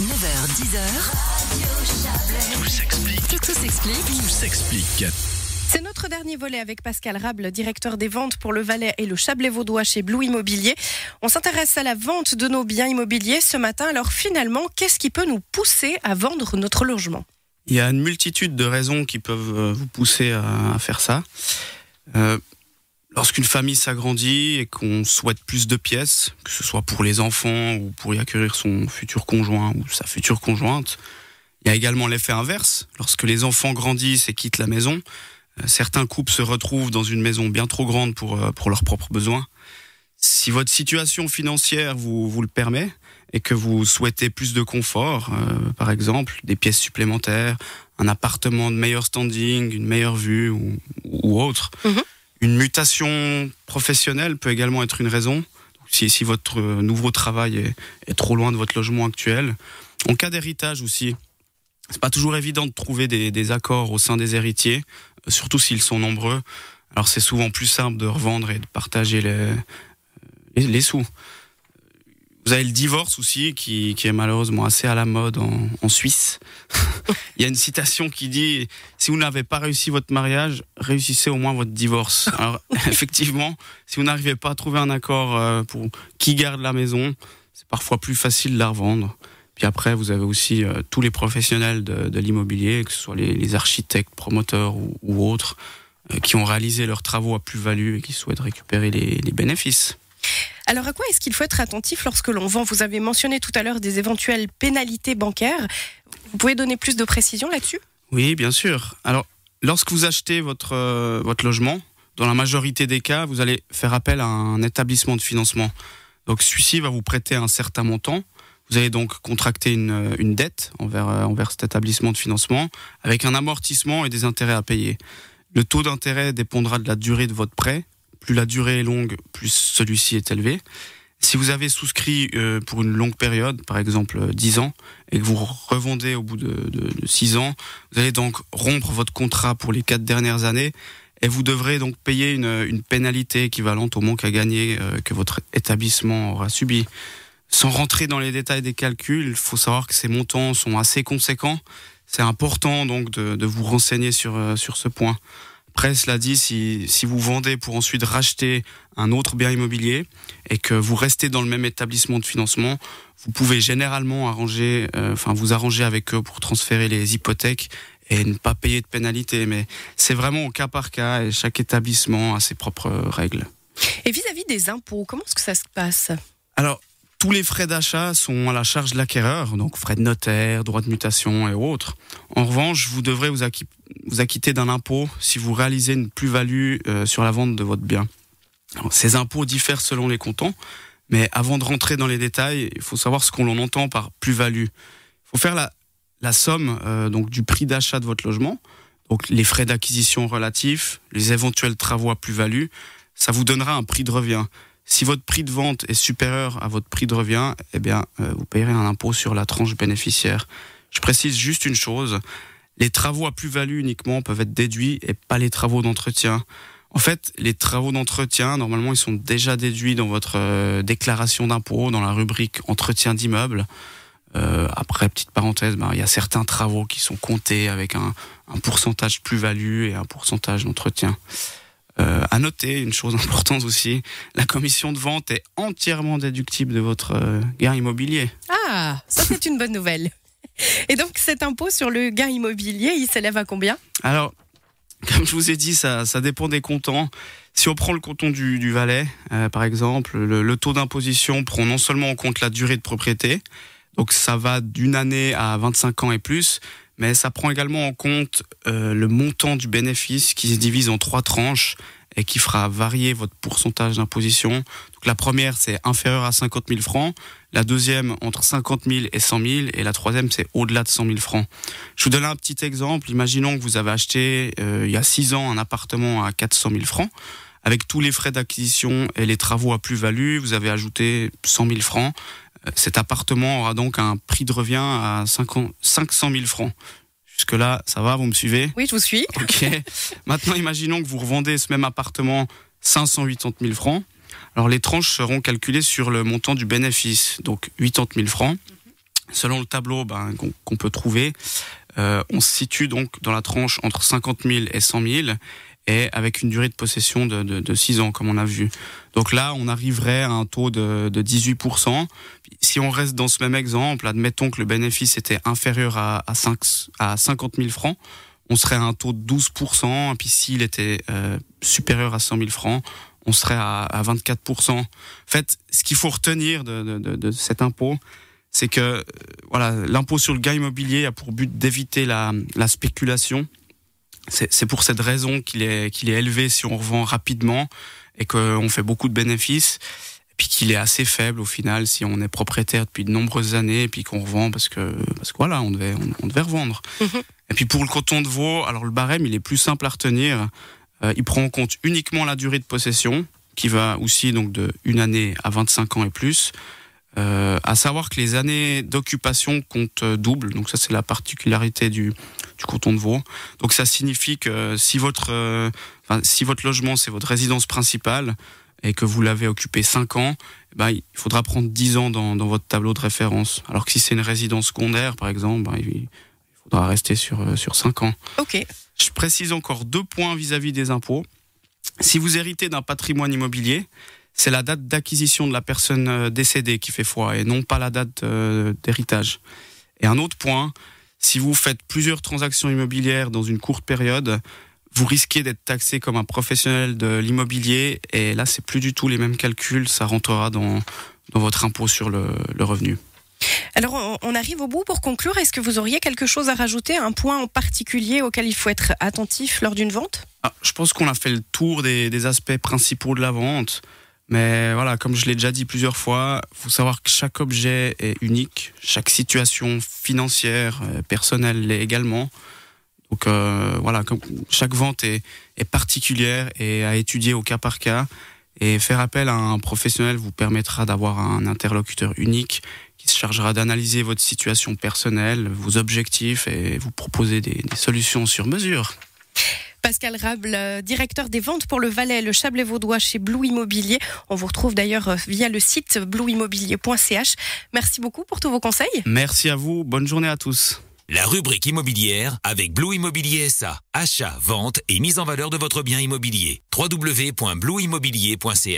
9h-10h, Tout s'explique. tout s'explique. Tout s'explique. C'est notre dernier volet avec Pascal Rable, directeur des ventes pour le Valais et le Chablais vaudois chez Blue Immobilier. On s'intéresse à la vente de nos biens immobiliers ce matin. Alors finalement, qu'est-ce qui peut nous pousser à vendre notre logement ? Il y a une multitude de raisons qui peuvent vous pousser à faire ça. Lorsqu'une famille s'agrandit et qu'on souhaite plus de pièces, que ce soit pour les enfants ou pour y accueillir son futur conjoint ou sa future conjointe, il y a également l'effet inverse. Lorsque les enfants grandissent et quittent la maison, certains couples se retrouvent dans une maison bien trop grande pour leurs propres besoins. Si votre situation financière vous le permet et que vous souhaitez plus de confort, par exemple des pièces supplémentaires, un appartement de meilleur standing, une meilleure vue ou autre, une mutation professionnelle peut également être une raison. Si votre nouveau travail est trop loin de votre logement actuel. En cas d'héritage aussi, c'est pas toujours évident de trouver des accords au sein des héritiers, surtout s'ils sont nombreux. Alors c'est souvent plus simple de revendre et de partager les sous. Vous avez le divorce aussi, qui est malheureusement assez à la mode en Suisse. Il y a une citation qui dit « Si vous n'avez pas réussi votre mariage, réussissez au moins votre divorce ». Alors effectivement, si vous n'arrivez pas à trouver un accord pour qui garde la maison, c'est parfois plus facile de la revendre. Puis après, vous avez aussi tous les professionnels de l'immobilier, que ce soit les architectes, promoteurs ou autres, qui ont réalisé leurs travaux à plus-value et qui souhaitent récupérer les bénéfices. Alors à quoi est-ce qu'il faut être attentif lorsque l'on vend ? Vous avez mentionné tout à l'heure des éventuelles pénalités bancaires. Vous pouvez donner plus de précision là-dessus ? Oui, bien sûr. Alors, lorsque vous achetez votre logement, dans la majorité des cas, vous allez faire appel à un établissement de financement. Donc celui-ci va vous prêter un certain montant. Vous allez donc contracter une dette envers cet établissement de financement avec un amortissement et des intérêts à payer. Le taux d'intérêt dépendra de la durée de votre prêt. Plus la durée est longue, plus celui-ci est élevé. Si vous avez souscrit pour une longue période, par exemple 10 ans, et que vous revendez au bout de 6 ans, vous allez donc rompre votre contrat pour les 4 dernières années et vous devrez donc payer une pénalité équivalente au manque à gagner que votre établissement aura subi. Sans rentrer dans les détails des calculs, il faut savoir que ces montants sont assez conséquents. C'est important donc de vous renseigner sur ce point. Après, cela dit, si vous vendez pour ensuite racheter un autre bien immobilier et que vous restez dans le même établissement de financement, vous pouvez généralement vous arranger avec eux pour transférer les hypothèques et ne pas payer de pénalité. Mais c'est vraiment au cas par cas et chaque établissement a ses propres règles. Et vis-à-vis des impôts, comment est-ce que ça se passe ? Alors, tous les frais d'achat sont à la charge de l'acquéreur, donc frais de notaire, droits de mutation et autres. En revanche, vous devrez vous acquitter d'un impôt si vous réalisez une plus-value sur la vente de votre bien. Alors, ces impôts diffèrent selon les cantons, mais avant de rentrer dans les détails, il faut savoir ce qu'on entend par plus-value. Il faut faire la somme donc du prix d'achat de votre logement, donc les frais d'acquisition relatifs, les éventuels travaux à plus-value, ça vous donnera un prix de revient. Si votre prix de vente est supérieur à votre prix de revient, eh bien, vous payerez un impôt sur la tranche bénéficiaire. Je précise juste une chose, les travaux à plus-value uniquement peuvent être déduits et pas les travaux d'entretien. En fait, les travaux d'entretien, normalement, ils sont déjà déduits dans votre déclaration d'impôt, dans la rubrique entretien d'immeuble. Après, petite parenthèse, il y a certains travaux qui sont comptés avec un pourcentage plus-value et un pourcentage d'entretien. À noter, une chose importante aussi, la commission de vente est entièrement déductible de votre gain immobilier. Ah, ça c'est une bonne nouvelle. Et donc cet impôt sur le gain immobilier, il s'élève à combien ? Alors, comme je vous ai dit, ça dépend des cantons. Si on prend le canton du Valais, par exemple, le taux d'imposition prend non seulement en compte la durée de propriété, donc ça va d'une année à 25 ans et plus, mais ça prend également en compte le montant du bénéfice qui se divise en 3 tranches et qui fera varier votre pourcentage d'imposition. Donc la première, c'est inférieur à 50 000 francs. La deuxième, entre 50 000 et 100 000. Et la troisième, c'est au-delà de 100 000 francs. Je vous donne un petit exemple. Imaginons que vous avez acheté il y a 6 ans un appartement à 400 000 francs. Avec tous les frais d'acquisition et les travaux à plus-value, vous avez ajouté 100 000 francs. Cet appartement aura donc un prix de revient à 500 000 francs. Jusque-là, ça va, vous me suivez ? Oui, je vous suis. Ok. Maintenant, imaginons que vous revendez ce même appartement 580 000 francs. Alors, les tranches seront calculées sur le montant du bénéfice, donc 80 000 francs. Selon le tableau qu'on peut trouver, on se situe donc dans la tranche entre 50 000 et 100 000, et avec une durée de possession de 6 ans, comme on a vu. Donc là, on arriverait à un taux de 18%. Si on reste dans ce même exemple, admettons que le bénéfice était inférieur à 50 000 francs, on serait à un taux de 12%, et puis s'il était supérieur à 100 000 francs, on serait à 24%. En fait, ce qu'il faut retenir de cet impôt, c'est que l'impôt sur le gain immobilier a pour but d'éviter la spéculation. C'est pour cette raison qu'il est élevé si on revend rapidement et qu'on fait beaucoup de bénéfices, et puis qu'il est assez faible au final si on est propriétaire depuis de nombreuses années et puis qu'on revend parce que voilà, on devait revendre. Et puis pour le canton de Vaud, alors le barème il est plus simple à retenir. Il prend en compte uniquement la durée de possession, qui va aussi donc de 1 année à 25 ans et plus. À savoir que les années d'occupation comptent double, donc ça c'est la particularité du canton de Vaud. Donc ça signifie que si votre logement c'est votre résidence principale et que vous l'avez occupé 5 ans, il faudra prendre 10 ans dans votre tableau de référence. Alors que si c'est une résidence secondaire par exemple, il faudra rester sur 5 ans. Ok. Je précise encore 2 points vis-à-vis des impôts. Si vous héritez d'un patrimoine immobilier, c'est la date d'acquisition de la personne décédée qui fait foi et non pas la date d'héritage. Et un autre point, si vous faites plusieurs transactions immobilières dans une courte période, vous risquez d'être taxé comme un professionnel de l'immobilier et là, c'est plus du tout les mêmes calculs, ça rentrera dans votre impôt sur le revenu. Alors, on arrive au bout. Pour conclure, est-ce que vous auriez quelque chose à rajouter, un point en particulier auquel il faut être attentif lors d'une vente ? Je pense qu'on a fait le tour des aspects principaux de la vente. Mais voilà, comme je l'ai déjà dit plusieurs fois, il faut savoir que chaque objet est unique, chaque situation financière, personnelle l'est également. Donc comme chaque vente est particulière et à étudier au cas par cas. Et faire appel à un professionnel vous permettra d'avoir un interlocuteur unique qui se chargera d'analyser votre situation personnelle, vos objectifs et vous proposer des solutions sur mesure. Pascal Rable, directeur des ventes pour le Valais et le Chablais vaudois chez Blue Immobilier. On vous retrouve d'ailleurs via le site blueimmobilier.ch. Merci beaucoup pour tous vos conseils. Merci à vous, bonne journée à tous. La rubrique immobilière avec Blue Immobilier SA. Achat, vente et mise en valeur de votre bien immobilier. www.blueimmobilier.ch